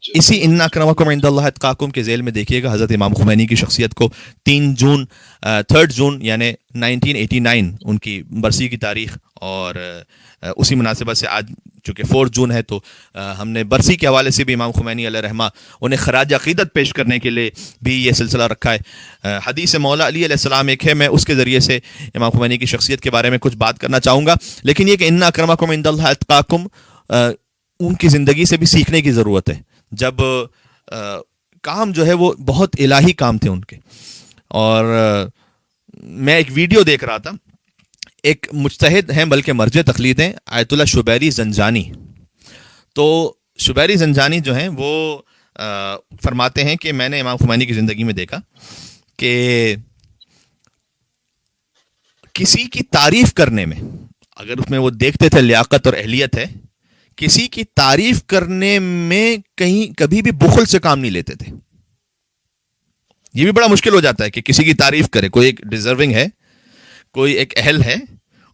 اسی ان اکرمکم عند اللہ اتقاکم کے ذیل میں دیکھیے گا حضرت امام خمینی کی شخصیت کو 3 جون یعنی 1989 ان کی برسی کی تاریخ، اور اسی مناسبت سے آج چونکہ 4 جون ہے تو ہم نے برسی کے حوالے سے بھی امام خمینی علیہ رحمہ انہیں خراج عقیدت پیش کرنے کے لیے بھی یہ سلسلہ رکھا ہے۔ حدیث مولا علی علیہ السلام ایک ہے، میں اس کے ذریعے سے امام خمینی کی شخصیت کے بارے میں کچھ بات کرنا چاہوں گا، لیکن یہ کہ ان اکرمکم عند اللہ اتقاکم ان کی زندگی سے بھی سیکھنے کی ضرورت ہے۔ جب کام جو ہے وہ بہت الہی کام تھے ان کے، اور میں ایک ویڈیو دیکھ رہا تھا، ایک مجتہد ہیں بلکہ مرجع تقلید ہیں آیت اللہ شبیری زنجانی، تو شبیری زنجانی جو ہیں وہ فرماتے ہیں کہ میں نے امام خمینی کی زندگی میں دیکھا کہ کسی کی تعریف کرنے میں، اگر اس میں وہ دیکھتے تھے لیاقت اور اہلیت ہے، کسی کی تعریف کرنے میں کبھی بھی بخل سے کام نہیں لیتے تھے۔ یہ بھی بڑا مشکل ہو جاتا ہے کہ کسی کی تعریف کرے، کوئی ایک ڈیزرونگ ہے، کوئی ایک اہل ہے،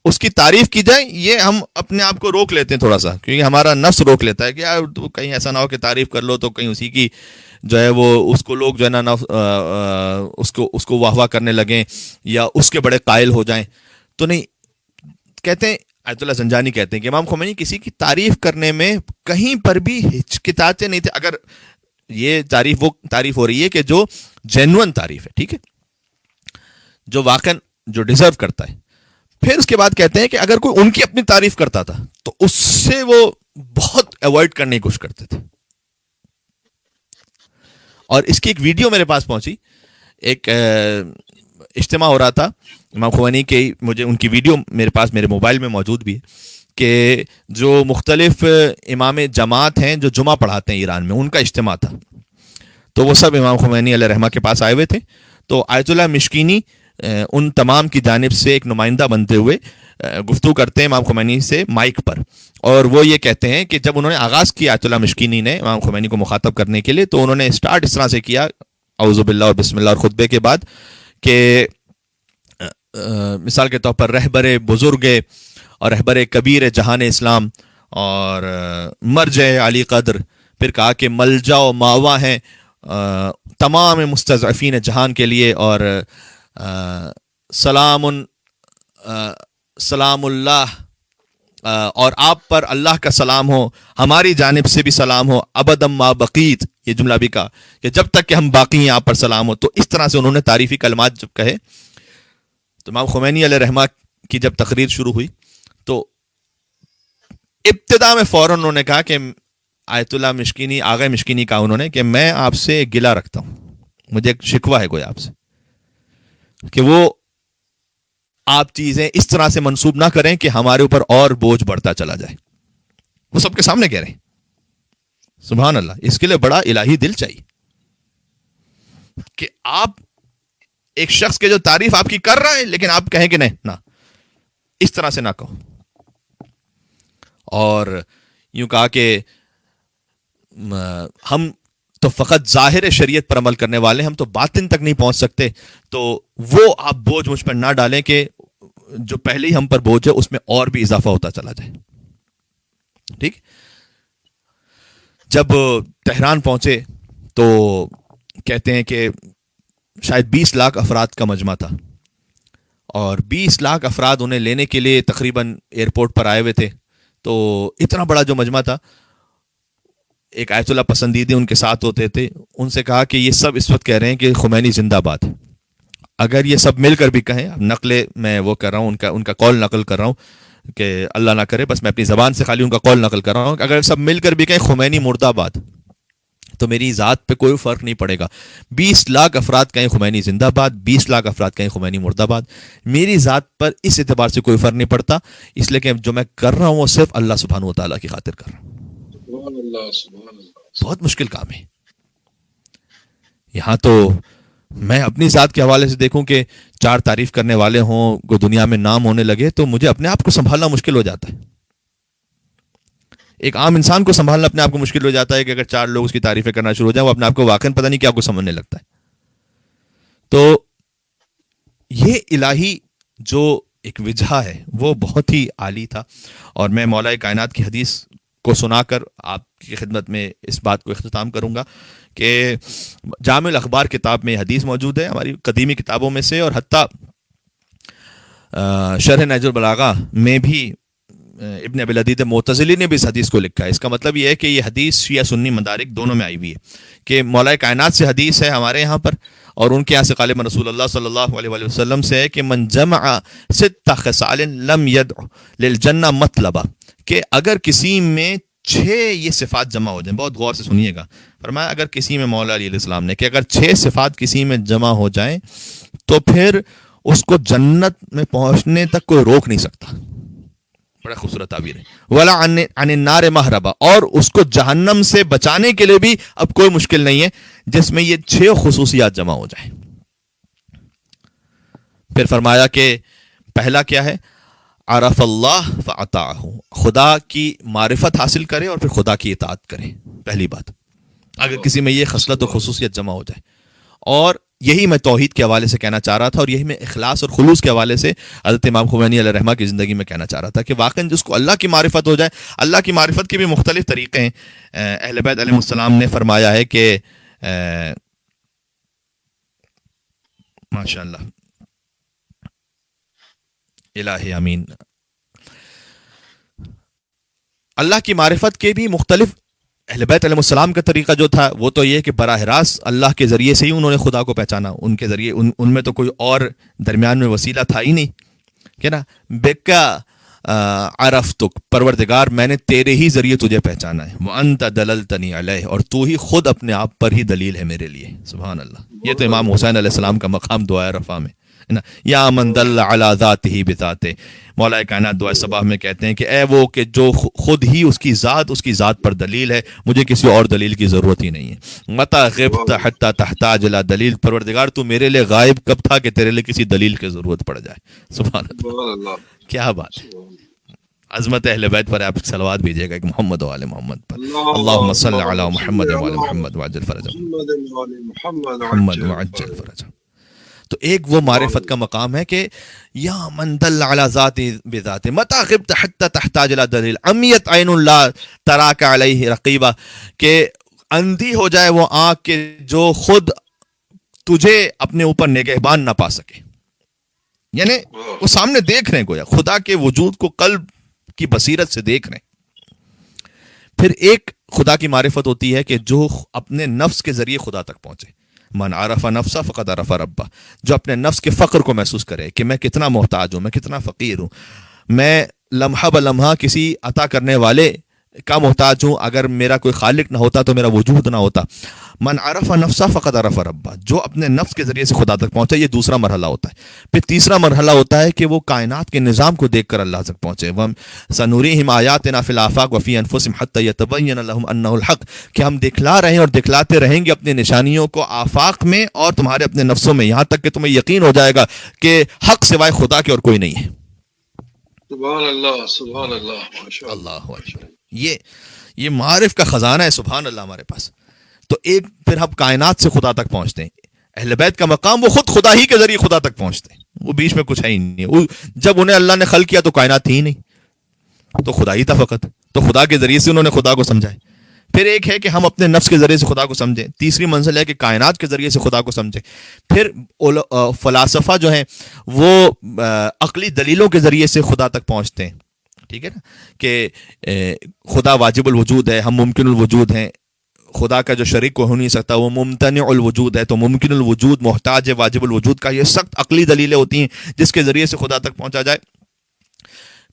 اس کی تعریف کی جائے، یہ ہم اپنے آپ کو روک لیتے ہیں تھوڑا سا، کیونکہ ہمارا نفس روک لیتا ہے کہ یار کہیں ایسا نہ ہو کہ تعریف کر لو تو کہیں اسی کی جو ہے وہ اس کو لوگ جو ہے نا اس کو واہ واہ کرنے لگیں یا اس کے بڑے قائل ہو جائیں، تو نہیں۔ کہتے ہیں آیت اللہ زنجانی کہتے ہیں کہ امام خمینی کسی کی تعریف کرنے میں کہیں پر بھی ہچکچاتے نہیں تھے، اگر یہ تعریف وہ تعریف ہو رہی ہے کہ جو جینوئن تعریف ہے، ٹھیک ہے، جو واقعا جو ڈیزرو کرتا ہے۔ پھر اس کے بعد کہتے ہیں کہ اگر کوئی ان کی اپنی تعریف کرتا تھا تو اس سے وہ بہت ایوائڈ کرنے کی کوشش کرتے تھے۔ اور اس کی ایک ویڈیو میرے پاس پہنچی، ایک اجتماع ہو رہا تھا امام خمینی کے، مجھے ان کی ویڈیو میرے پاس میرے موبائل میں موجود بھی ہے، کہ جو مختلف امام جماعت ہیں جو جمعہ پڑھاتے ہیں ایران میں، ان کا اجتماع تھا، تو وہ سب امام خمینی علیہ رحمہ کے پاس آئے ہوئے تھے، تو آیت اللہ مشکینی ان تمام کی جانب سے ایک نمائندہ بنتے ہوئے گفتگو کرتے ہیں امام خمینی سے مائک پر، اور وہ یہ کہتے ہیں کہ جب انہوں نے آغاز کیا آیت اللہ مشکینی نے امام خمینی کو مخاطب کرنے کے لیے، تو انہوں نے اسٹارٹ اس طرح سے کیا اعوذ باللہ اور بسم اللہ اور خطبے کے بعد کہ مثال کے طور پر رہبر بزرگ اور رہبر کبیر جہان اسلام اور مرجع علی قدر، پھر کہا کہ ملجا و ماوا ہیں تمام مستضعفین جہان کے لیے، اور سلام اللہ، اور آپ پر اللہ کا سلام ہو، ہماری جانب سے بھی سلام ہو، ابدم ما بقیت، یہ جملہ بھی کہا کہ جب تک کہ ہم باقی ہیں آپ پر سلام ہو۔ تو اس طرح سے انہوں نے تعریفی کلمات جب کہے، تو امام خمینی علیہ رحمہ کی جب تقریر شروع ہوئی تو ابتدا میں فوراً انہوں نے کہا کہ آیت اللہ مشکینی، آغا مشکینی کہا انہوں نے کہ میں آپ سے ایک گلہ رکھتا ہوں، مجھے ایک شکوہ ہے کوئی آپ سے، کہ وہ آپ چیزیں اس طرح سے منسوب نہ کریں کہ ہمارے اوپر اور بوجھ بڑھتا چلا جائے۔ وہ سب کے سامنے کہہ رہے ہیں، سبحان اللہ، اس کے لیے بڑا الہی دل چاہیے کہ آپ ایک شخص کے جو تعریف آپ کی کر رہا ہے لیکن آپ کہیں کہ نہیں، نہ اس طرح سے نہ کہو۔ اور یوں کہا کہ ہم تو فقط ظاہر شریعت پر عمل کرنے والے، ہم تو باطن تک نہیں پہنچ سکتے، تو وہ آپ بوجھ مجھ پر نہ ڈالیں کہ جو پہلے ہی ہم پر بوجھ ہے اس میں اور بھی اضافہ ہوتا چلا جائے۔ ٹھیک، جب تہران پہنچے تو کہتے ہیں کہ شاید 20 لاکھ افراد کا مجمع تھا، اور 20 لاکھ افراد انہیں لینے کے لیے تقریباً ایئرپورٹ پر آئے ہوئے تھے۔ تو اتنا بڑا جو مجمع تھا، ایک آیت اللہ پسندیدے ان کے ساتھ ہوتے تھے، ان سے کہا کہ یہ سب اس وقت کہہ رہے ہیں کہ خمینی زندہ باد۔ اگر یہ سب مل کر بھی کہیں، نقل میں وہ کر رہا ہوں، ان کا قول نقل کر رہا ہوں کہ اللہ نہ کرے، بس میں اپنی زبان سے خالی ان کا قول نقل کر رہا ہوں، اگر سب مل کر بھی کہیں خمینی مرد آباد، تو میری ذات پہ کوئی فرق نہیں پڑے گا۔ 20 لاکھ افراد کہیں خمینی زندہ باد، 20 لاکھ افراد کہیں خمینی مرد آباد، میری ذات پر اس اعتبار سے کوئی فرق نہیں پڑتا، اس لیے کہ جو میں کر رہا ہوں وہ صرف اللہ سبحانہ و تعالیٰ کی خاطر کر رہا ہوں۔ بہت مشکل کام ہے۔ یہاں تو میں اپنی ذات کے حوالے سے دیکھوں کہ 4 تعریف کرنے والے ہوں، کوئی دنیا میں نام ہونے لگے، تو مجھے اپنے آپ کو سنبھالنا مشکل ہو جاتا ہے۔ ایک عام انسان کو سنبھالنا اپنے آپ کو مشکل ہو جاتا ہے کہ اگر 4 لوگ اس کی تعریفیں کرنا شروع ہو جائیں، وہ اپنے آپ کو واقعاً پتہ نہیں کیا کو سمجھنے لگتا ہے۔ تو یہ الہی جو ایک وجہ ہے وہ بہت ہی عالی تھا، اور میں مولا کائنات کی حدیث کو سنا کر آپ کی خدمت میں اس بات کو اختتام کروں گا کہ جامع الاخبار کتاب میں یہ حدیث موجود ہے، ہماری قدیمی کتابوں میں سے، اور حتیٰ شرح نہج البلاغہ میں بھی ابن ابی العدید معتزلی نے بھی اس حدیث کو لکھا ہے۔ اس کا مطلب یہ ہے کہ یہ حدیث شیعہ سنی مدارک دونوں میں آئی ہوئی ہے کہ مولا کائنات سے حدیث ہے ہمارے یہاں پر، اور ان کے یہاں سے غالباً رسول اللہ صلی اللہ علیہ وآلہ وسلم سے ہے کہ من جمع ست خصال لم يدع للجنہ مطلبہ، کہ اگر کسی میں 6 یہ صفات جمع ہو جائیں، بہت غور سے سنیے گا، فرمایا اگر کسی میں، مولا علیہ السلام نے، کہ اگر 6 صفات کسی میں جمع ہو جائیں تو پھر اس کو جنت میں پہنچنے تک کوئی روک نہیں سکتا۔ بڑا خوبصورت تعبیر ہے۔ ولا عن النار محربا، اور اس کو جہنم سے بچانے کے لیے بھی اب کوئی مشکل نہیں ہے جس میں یہ 6 خصوصیات جمع ہو جائیں۔ پھر فرمایا کہ پہلا کیا ہے؟ عرف اللہ فاطاعہ، خدا کی معرفت حاصل کرے اور پھر خدا کی اطاعت کرے، پہلی بات اگر کسی میں یہ خصلت و خصوصیت جمع ہو جائے۔ اور یہی میں توحید کے حوالے سے کہنا چاہ رہا تھا، اور یہی میں اخلاص اور خلوص کے حوالے سے حضرت امام خمینی علیہ رحمہ کی زندگی میں کہنا چاہ رہا تھا کہ واقعاً جس کو اللہ کی معرفت ہو جائے، اللہ کی معرفت کے بھی مختلف طریقے ہیں۔ اہل بیت علیہ السلام نے فرمایا ہے کہ ماشاء اللہ الہی امین، اللہ کی معرفت کے بھی مختلف، اہل بیت علیہ السلام کا طریقہ جو تھا وہ تو یہ کہ براہ راست اللہ کے ذریعے سے ہی انہوں نے خدا کو پہچانا، ان کے ذریعے، ان میں تو کوئی اور درمیان میں وسیلہ تھا ہی نہیں، کہ نا بکا عرفتک، پروردگار میں نے تیرے ہی ذریعے تجھے پہچانا ہے، وانت دللتنی علیہ، اور تو ہی خود اپنے آپ پر ہی دلیل ہے میرے لیے، سبحان اللہ۔ یہ تو امام حسین علیہ السلام کا مقام دعائے رفع میں، یا من دل علی ذاتہ بذاتہ، مولا کائنات دعائے صباح میں کہتے ہیں کہ اے وہ کہ جو خود ہی اس کی ذات پر دلیل ہے، مجھے کسی اور دلیل کی ضرورت ہی نہیں ہے۔ متی غبت حتی تحتاج الی دلیل، پروردگار تو میرے لیے غائب کب تھا کہ تیرے لیے کسی دلیل کی ضرورت پڑ جائے، سبحان اللہ، کیا بات ہے۔ عظمت اہل بیت پر آپ صلوات بھیجیے گا کہ محمد و آل محمد پر، اللہم صل علی محمد و آل محمد وعجل فرجہ محمد وعجل فرجہ۔ تو ایک وہ معرفت کا مقام ہے کہ یا من دل علی ذات بذات، متی غبت حتی تحتاج الی دلیل، عمیت عین لا تراک علیہ رقیبہ، کہ اندھی ہو جائے وہ آنکھ کہ جو خود تجھے اپنے اوپر نگہبان نہ پا سکے، یعنی وہ سامنے دیکھ رہے ہیں، گویا خدا کے وجود کو قلب کی بصیرت سے دیکھ رہے ہیں۔ پھر ایک خدا کی معرفت ہوتی ہے کہ جو اپنے نفس کے ذریعے خدا تک پہنچے، من عرف نفسہ فقد عرف ربہ، جو اپنے نفس کے فقر کو محسوس کرے کہ میں کتنا محتاج ہوں، میں کتنا فقیر ہوں، میں لمحہ بلمحہ کسی عطا کرنے والے کا محتاج ہوں، اگر میرا کوئی خالق نہ ہوتا تو میرا وجود نہ ہوتا۔ من عرف نفسہ فقد عرف ربہ، جو اپنے نفس کے ذریعے سے خدا تک پہنچے، یہ دوسرا مرحلہ ہوتا ہے۔ پھر تیسرا مرحلہ ہوتا ہے کہ وہ کائنات کے نظام کو دیکھ کر اللہ تک پہنچے، سنوریہم آیاتنا فی الآفاق وفی انفسہم حتی یتبین لہم انہ الحق، کہ ہم دکھلا رہے ہیں اور دکھلاتے رہیں گے اپنے نشانیوں کو آفاق میں اور تمہارے اپنے نفسوں میں، یہاں تک کہ تمہیں یقین ہو جائے گا کہ حق سوائے خدا کے اور کوئی نہیں ہے۔ سبحان اللہ، سبحان اللہ، ماشاء اللہ، اللہ اکبر، یہ معارف کا خزانہ ہے، سبحان اللہ ہمارے پاس۔ تو ایک پھر ہم کائنات سے خدا تک پہنچتے ہیں، اہل بیت کا مقام وہ خود خدا ہی کے ذریعے خدا تک پہنچتے ہیں، وہ بیچ میں کچھ ہے ہی نہیں۔ جب انہیں اللہ نے خلق کیا تو کائنات تھی ہی نہیں، تو خدا ہی تھا فقط، تو خدا کے ذریعے سے انہوں نے خدا کو سمجھا ہے۔ پھر ایک ہے کہ ہم اپنے نفس کے ذریعے سے خدا کو سمجھیں، تیسری منزل ہے کہ کائنات کے ذریعے سے خدا کو سمجھیں۔ پھر فلاسفہ جو ہیں وہ عقلی دلیلوں کے ذریعے سے خدا تک پہنچتے ہیں، ٹھیک ہے نا، کہ خدا واجب الوجود ہے، ہم ممکن الوجود ہیں، خدا کا جو شریک ہو نہیں سکتا وہ ممتنع الوجود ہے، تو ممکن الوجود محتاج ہے واجب الوجود کا۔ یہ سخت عقلی دلیلیں ہوتی ہیں جس کے ذریعے سے خدا تک پہنچا جائے۔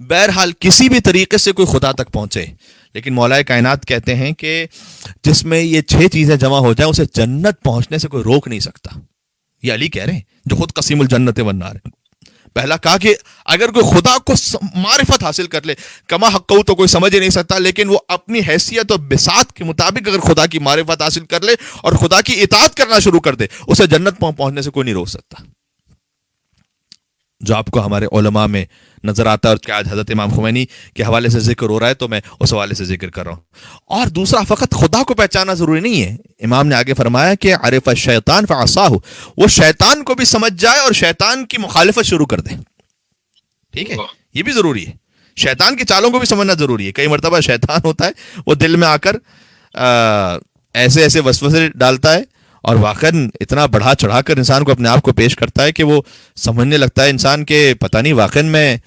بہرحال کسی بھی طریقے سے کوئی خدا تک پہنچے، لیکن مولا کائنات کہتے ہیں کہ جس میں یہ 6 چیزیں جمع ہو جائیں اسے جنت پہنچنے سے کوئی روک نہیں سکتا۔ یہ علی کہہ رہے ہیں جو خود قسیم الجنت والنار ہے۔ پہلا کہا کہ اگر کوئی خدا کو معرفت حاصل کر لے، کما حق تو کوئی سمجھ ہی نہیں سکتا، لیکن وہ اپنی حیثیت اور بساط کے مطابق اگر خدا کی معرفت حاصل کر لے اور خدا کی اطاعت کرنا شروع کر دے، اسے جنت پہنچنے سے کوئی نہیں روک سکتا۔ جو آپ کو ہمارے علماء میں نظر آتا ہے، اور کیا آج حضرت امام خمینی کے حوالے سے ذکر ہو رہا ہے تو میں اس حوالے سے ذکر کر رہا ہوں۔ اور دوسرا، فقط خدا کو پہچانا ضروری نہیں ہے، امام نے آگے فرمایا کہ عرف الشیطان فعصاہ، وہ شیطان کو بھی سمجھ جائے اور شیطان کی مخالفت شروع کر دے، ٹھیک ہے، یہ بھی ضروری ہے شیطان کی چالوں کو بھی سمجھنا ضروری ہے. کئی مرتبہ شیطان ہوتا ہے وہ دل میں آ کر ایسے ایسے وسوسے ڈالتا ہے اور واقعاً اتنا بڑھا چڑھا کر انسان کو اپنے آپ کو پیش کرتا ہے کہ وہ سمجھنے لگتا ہے انسان کے پتہ نہیں واقعاً میں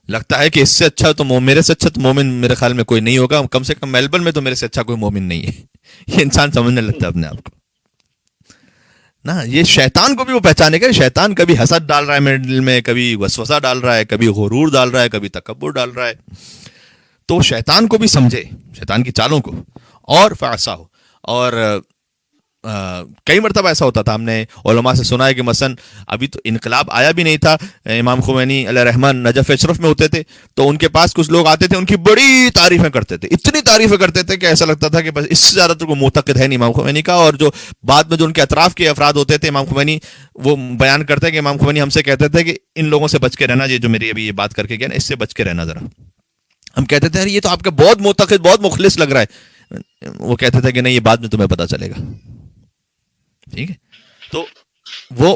لگتا ہے کہ اس سے اچھا تو میرے سے اچھا تو مومن میرے خیال میں کوئی نہیں ہوگا, کم سے کم میلبرن میں تو میرے سے اچھا کوئی مومن نہیں ہے. یہ انسان سمجھنے لگتا ہے اپنے آپ کو نا. یہ شیطان کو بھی وہ پہچانے گا. شیطان کبھی حسد ڈال رہا ہے میرے دل میں, کبھی وسوسہ ڈال رہا ہے, کبھی غرور ڈال رہا ہے, کبھی تکبر ڈال رہا ہے. تو شیطان کو بھی سمجھے, شیطان کی چالوں کو, اور فعصا ہو. اور کئی مرتبہ ایسا ہوتا تھا, ہم نے علماء سے سنا ہے کہ مثلا ابھی تو انقلاب آیا بھی نہیں تھا, امام خمینی علیہ رحمان نجف اشرف میں ہوتے تھے, تو ان کے پاس کچھ لوگ آتے تھے, ان کی بڑی تعریفیں کرتے تھے, اتنی تعریفیں کرتے تھے کہ ایسا لگتا تھا کہ بس اس سے زیادہ تو کوئی معتقد ہے نہیں امام خمینی کا. اور جو بعد میں جو ان کے اطراف کے افراد ہوتے تھے, امام خمینی وہ بیان کرتے ہیں کہ امام خمینی ہم سے کہتے تھے کہ ان لوگوں سے بچ کے رہنا, یہ جو میری ابھی یہ بات کر کے گیا نا, اس سے بچ کے رہنا ذرا. ہم کہتے تھے یہ تو آپ کا بہت معتقد, بہت مخلص لگ رہا ہے. وہ کہتے تھے کہ نہیں, یہ بعد میں تمہیں پتہ چلے گا. ٹھیک ہے, تو وہ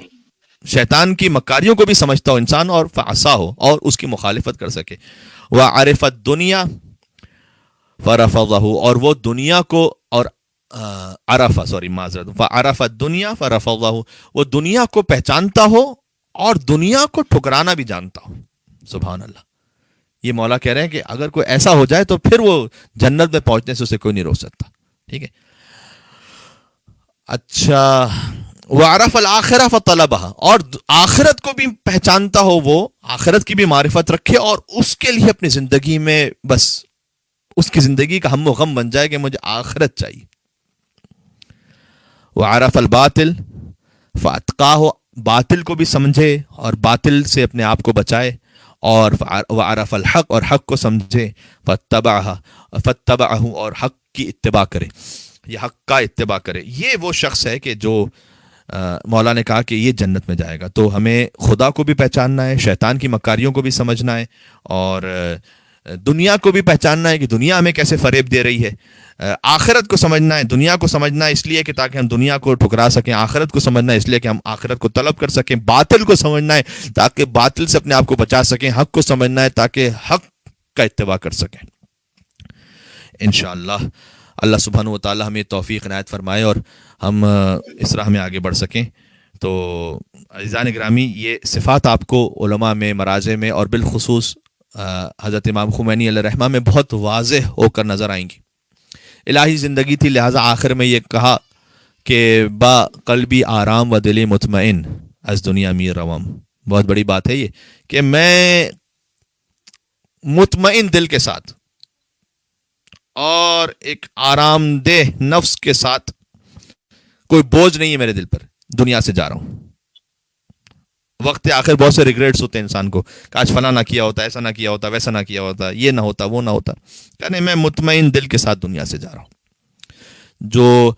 شیطان کی مکاریوں کو بھی سمجھتا ہو انسان, اور فعصا ہو, اور اس کی مخالفت کر سکے. وعرف الدنیا فرفضہ, اور وہ دنیا کو, اور فعرف الدنیا فرفضہ, وہ دنیا کو پہچانتا ہو اور دنیا کو ٹھکرانا بھی جانتا ہو. سبحان اللہ. یہ مولا کہہ رہے ہیں کہ اگر کوئی ایسا ہو جائے تو پھر وہ جنت میں پہنچنے سے اسے کوئی نہیں روک سکتا. ٹھیک ہے. اچھا, وعرف الآخرہ فطلبہا, اور آخرت کو بھی پہچانتا ہو, وہ آخرت کی بھی معرفت رکھے اور اس کے لیے اپنی زندگی میں بس اس کی زندگی کا ہم و غم بن جائے کہ مجھے آخرت چاہیے. وعرف الباطل فاتقاہ, باطل کو بھی سمجھے اور باطل سے اپنے آپ کو بچائے. اور وعرف الحق, اور حق کو سمجھے. فاتبعہ, اور حق کی اتباع کرے, یہ حق کا اتباع کرے. یہ وہ شخص ہے کہ جو مولا نے کہا کہ یہ جنت میں جائے گا. تو ہمیں خدا کو بھی پہچاننا ہے, شیطان کی مکاریوں کو بھی سمجھنا ہے, اور دنیا کو بھی پہچاننا ہے کہ دنیا ہمیں کیسے فریب دے رہی ہے. آخرت کو سمجھنا ہے, دنیا کو سمجھنا ہے اس لیے کہ تاکہ ہم دنیا کو ٹھکرا سکیں. آخرت کو سمجھنا ہے اس لیے کہ ہم آخرت کو طلب کر سکیں. باطل کو سمجھنا ہے تاکہ باطل سے اپنے آپ کو بچا سکیں. حق کو سمجھنا ہے تاکہ حق کا اتباع کر سکیں. انشاءاللہ اللہ سبحانہ و تعالی ہمیں توفیق عنایت فرمائے اور ہم اس راہ میں آگے بڑھ سکیں. تو عزیزان گرامی, یہ صفات آپ کو علماء میں, مراجع میں, اور بالخصوص حضرت امام خمینی علیہ الرحمہ میں بہت واضح ہو کر نظر آئیں گی. الہی زندگی تھی, لہٰذا آخر میں یہ کہا کہ با قلبی آرام و دلی مطمئن از دنیا میر روم. بہت بڑی بات ہے یہ کہ میں مطمئن دل کے ساتھ اور ایک آرام دہ نفس کے ساتھ, کوئی بوجھ نہیں ہے میرے دل پر, دنیا سے جا رہا ہوں. وقت آخر بہت سے ریگریٹس ہوتے ہیں انسان کو, کاش فلاں نہ کیا ہوتا, ایسا نہ کیا ہوتا, ویسا نہ کیا ہوتا, یہ نہ ہوتا, وہ نہ ہوتا. کہنے میں مطمئن دل کے ساتھ دنیا سے جا رہا ہوں. جو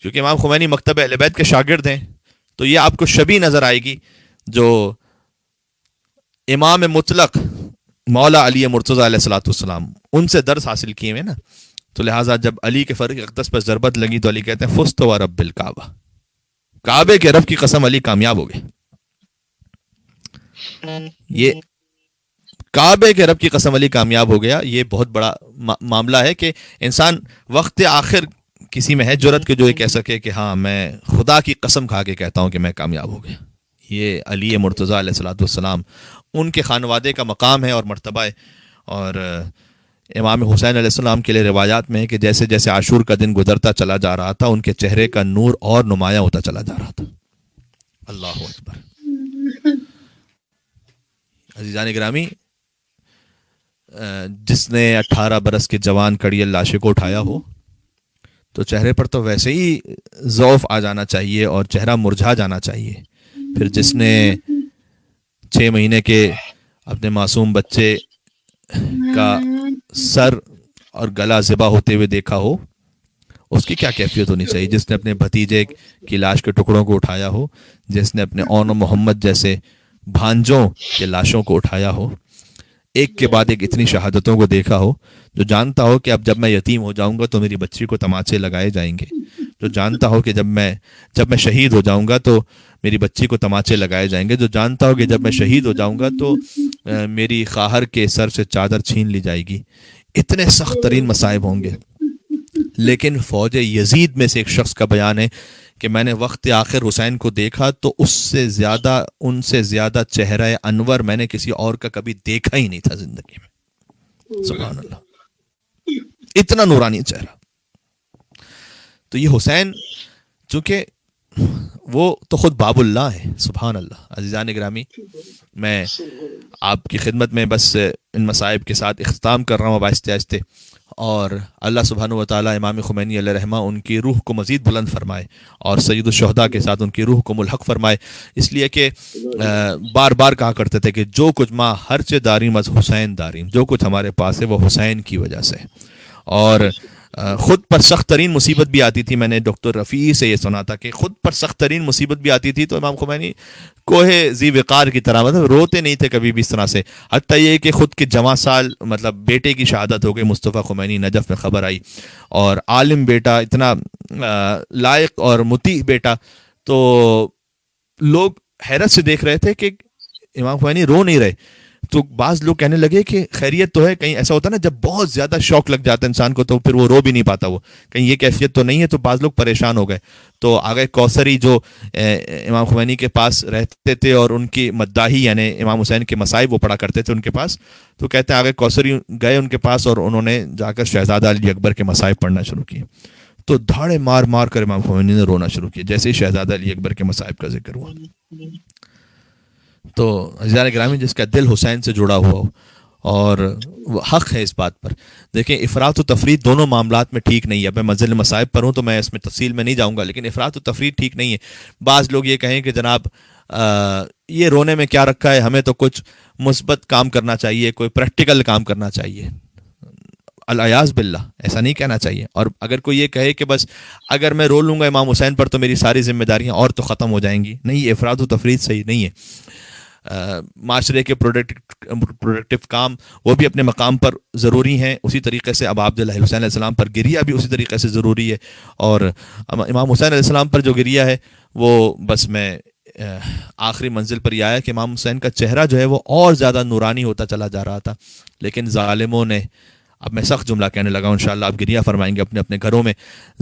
کیونکہ امام خمینی مکتب اہل بیت کے شاگرد ہیں, تو یہ آپ کو شبیہ نظر آئے گی جو امام مطلق مولا علی مرتضیٰ علیہ الصلوۃ والسلام, ان سے درس حاصل کیے ہوئے نا. تو لہٰذا جب علی کے فرق اقدس پر ضربت لگی تو علی کہتے ہیں فزت و رب الکعبہ, کعبے کے رب کی قسم علی کامیاب ہو گئے. یہ کعبے کے رب کی قسم علی کامیاب ہو گیا. یہ بہت بڑا معاملہ ہے کہ انسان وقت آخر کسی میں ہے جرت کہ جو یہ کہہ سکے کہ ہاں میں خدا کی قسم کھا کے کہتا ہوں کہ میں کامیاب ہو گیا. یہ علی مرتضیٰ علیہ الصلوۃ والسلام ان کے خانوادے کا مقام ہے اور مرتبہ ہے. اور امام حسین علیہ السلام کے لیے روایات میں ہے کہ جیسے جیسے عاشور کا دن گزرتا چلا جا رہا تھا, ان کے چہرے کا نور اور نمایاں ہوتا چلا جا رہا تھا. اللہ اکبر. عزیزان گرامی, جس نے 18 برس کے جوان کڑیل لاشے کو اٹھایا ہو تو چہرے پر تو ویسے ہی ضعف آ جانا چاہیے اور چہرہ مرجھا جانا چاہیے. پھر جس نے 6 مہینے کے اپنے معصوم بچے کا سر اور گلا ذبح ہوتے ہوئے دیکھا ہو, اس کی کیا کیفیت ہونی چاہیے. جس نے اپنے بھتیجے کی لاش کے ٹکڑوں کو اٹھایا ہو, جس نے اپنے اون و محمد جیسے بھانجوں کے لاشوں کو اٹھایا ہو, ایک کے بعد ایک اتنی شہادتوں کو دیکھا ہو, جو جانتا ہو کہ اب جب میں یتیم ہو جاؤں گا تو میری بچی کو تماچے لگائے جائیں گے, جو جانتا ہو کہ جب میں شہید ہو جاؤں گا تو میری بچی کو تماچے لگائے جائیں گے، جو جانتا ہو کہ جب میں شہید ہو جاؤں گا تو میری خواہر کے سر سے چادر چھین لی جائے گی، اتنے سخت ترین مصائب ہوں گے۔ لیکن فوج یزید میں سے ایک شخص کا بیان ہے کہ میں نے وقت آخر حسین کو دیکھا تو ان سے زیادہ چہرہ انور میں نے کسی اور کا کبھی دیکھا ہی نہیں تھا زندگی میں۔ سبحان اللہ، اتنا نورانی چہرہ۔ تو یہ حسین چونکہ وہ تو خود باب اللہ ہے، سبحان اللہ۔ عزیزان گرامی، میں آپ کی خدمت میں بس ان مصائب کے ساتھ اختتام کر رہا ہوں اب آہستہ آہستہ، اور اللہ سبحانہ و تعالیٰ امام خمینی علیہ رحمہ ان کی روح کو مزید بلند فرمائے اور سید الشہداء کے ساتھ ان کی روح کو ملحق فرمائے، اس لیے کہ بار بار کہا کرتے تھے کہ جو کچھ ماں ہر چے داریم از حسین داریم، جو کچھ ہمارے پاس ہے وہ حسین کی وجہ سے۔ اور خود پر سخت ترین مصیبت بھی آتی تھی، میں نے ڈاکٹر رفیع سے یہ سنا تھا کہ خود پر سخت ترین مصیبت بھی آتی تھی تو امام خمینی کوہ ذی وقار کی طرح مطلب روتے نہیں تھے کبھی بھی اس طرح سے، حتیٰ یہ کہ خود کے جواں سال مطلب بیٹے کی شہادت ہو گئی، مصطفیٰ خمینی نجف میں خبر آئی، اور عالم بیٹا، اتنا لائق اور مطیع بیٹا، تو لوگ حیرت سے دیکھ رہے تھے کہ امام خمینی رو نہیں رہے، تو بعض لوگ کہنے لگے کہ خیریت تو ہے، کہیں ایسا ہوتا ہے نا جب بہت زیادہ شوق لگ جاتا ہے انسان کو تو پھر وہ رو بھی نہیں پاتا، وہ کہیں یہ کیفیت تو نہیں ہے، تو بعض لوگ پریشان ہو گئے۔ تو آگے کوثری جو امام خمینی کے پاس رہتے تھے اور ان کی مداحی یعنی امام حسین کے مصائب وہ پڑھا کرتے تھے ان کے پاس، تو کہتے ہیں آگے کوثری گئے ان کے پاس اور انہوں نے جا کر شہزادہ علی اکبر کے مصائب پڑھنا شروع کیے، تو دھاڑے مار مار کر امام خمینی نے رونا شروع کیا جیسے ہی شہزادہ علی اکبر کے مصائب کا ذکر ہوا۔ تو عزیزان گرامی، جس کا دل حسین سے جڑا ہوا ہو اور حق ہے اس بات پر، دیکھیں افراط و تفریط دونوں معاملات میں ٹھیک نہیں ہے۔ اب میں منزل مصائب پر ہوں تو میں اس میں تفصیل میں نہیں جاؤں گا، لیکن افراط و تفریط ٹھیک نہیں ہے۔ بعض لوگ یہ کہیں کہ جناب یہ رونے میں کیا رکھا ہے، ہمیں تو کچھ مثبت کام کرنا چاہیے، کوئی پریکٹیکل کام کرنا چاہیے۔ العیاذ باللہ، ایسا نہیں کہنا چاہیے۔ اور اگر کوئی یہ کہے کہ بس اگر میں رو لوں گا امام حسین پر تو میری ساری ذمہ داریاں اور تو ختم ہو جائیں گی، نہیں، یہ افراط و تفریط صحیح نہیں ہے۔ معاشرے کے پروڈکٹیو کام وہ بھی اپنے مقام پر ضروری ہیں، اسی طریقے سے اب عبداللہ حسین علیہ السلام پر گریہ بھی اسی طریقے سے ضروری ہے، اور امام حسین علیہ السلام پر جو گریہ ہے وہ بس میں آخری منزل پر یہ آیا کہ امام حسین کا چہرہ جو ہے وہ اور زیادہ نورانی ہوتا چلا جا رہا تھا، لیکن ظالموں نے، اب میں سخت جملہ کہنے لگا ہوں، انشاءاللہ آپ گریہ فرمائیں گے اپنے اپنے گھروں میں،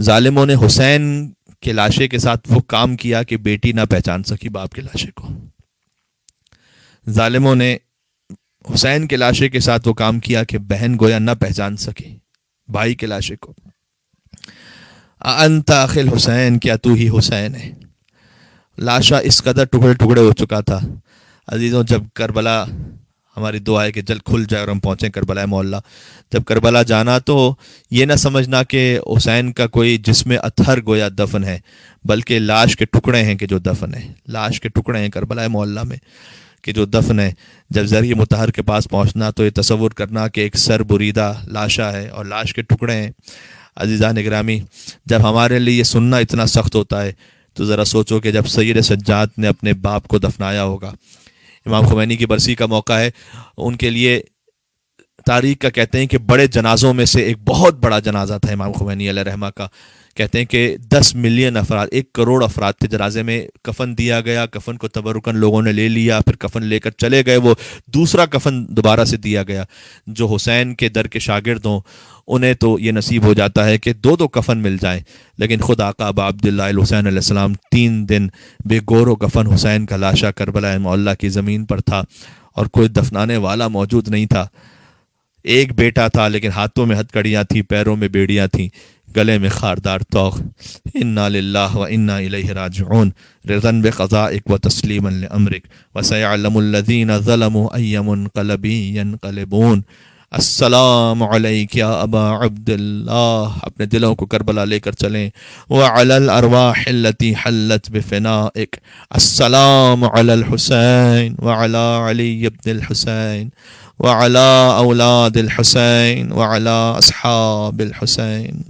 ظالموں نے حسین کے لاشے کے ساتھ وہ کام کیا کہ بیٹی نہ پہچان سکی باپ کے لاشے کو، ظالموں نے حسین کے لاشے کے ساتھ وہ کام کیا کہ بہن گویا نہ پہچان سکی بھائی کے لاشے کو۔ انت اخی الحسین، کیا تو ہی حسین ہے؟ لاشا اس قدر ٹکڑے ٹکڑے ہو چکا تھا عزیزوں۔ جب کربلا، ہماری دعا ہے کہ جلد کھل جائے اور ہم پہنچیں کربلا معلیٰ، جب کربلا جانا تو یہ نہ سمجھنا کہ حسین کا کوئی جسم اطہر گویا دفن ہے، بلکہ لاش کے ٹکڑے ہیں کہ جو دفن ہے، لاش کے ٹکڑے ہیں کربلا معلیٰ میں کہ جو دفن ہے۔ جب ذریعہ مطہر کے پاس پہنچنا تو یہ تصور کرنا کہ ایک سر بریدہ لاشا ہے اور لاش کے ٹکڑے ہیں۔ عزیزان گرامی، جب ہمارے لیے یہ سننا اتنا سخت ہوتا ہے تو ذرا سوچو کہ جب سید سجاد نے اپنے باپ کو دفنایا ہوگا، امام خمینی کی برسی کا موقع ہے، ان کے لیے تاریخ کا کہتے ہیں کہ بڑے جنازوں میں سے ایک بہت بڑا جنازہ تھا امام خمینی علیہ رحمہ کا، کہتے ہیں کہ 10 ملین افراد، 1 کروڑ افراد تھے جنازے میں، کفن دیا گیا، کفن کو تبرکن لوگوں نے لے لیا، پھر کفن لے کر چلے گئے، وہ دوسرا کفن دوبارہ سے دیا گیا۔ جو حسین کے در کے شاگرد ہوں انہیں تو یہ نصیب ہو جاتا ہے کہ 2 کفن مل جائیں، لیکن خود آقا ابا عبداللہ الحسین علیہ السلام 3 دن بے گور و کفن حسین کا لاشا کربلا معلیٰ کی زمین پر تھا اور کوئی دفنانے والا موجود نہیں تھا۔ ایک بیٹا تھا لیکن ہاتھوں میں ہتھکڑیاں تھیں، پیروں میں بیڑیاں تھیں، گلے میں خاردار توق۔ انا للہ و انا الیہ راجعون، رضا بقضائک و تسلیما لامرک وسیعلم الذین ظلموا ای منقلب ینقلبون۔ السلام علیک یا ابا عبداللہ، اپنے دلوں کو کربلا لے کر چلیں۔ وعلی الارواح التي حلت بفنائک، السلام علی الحسین وعلی علی بن الحسین وعلى أولاد الحسين وعلى أصحاب الحسين۔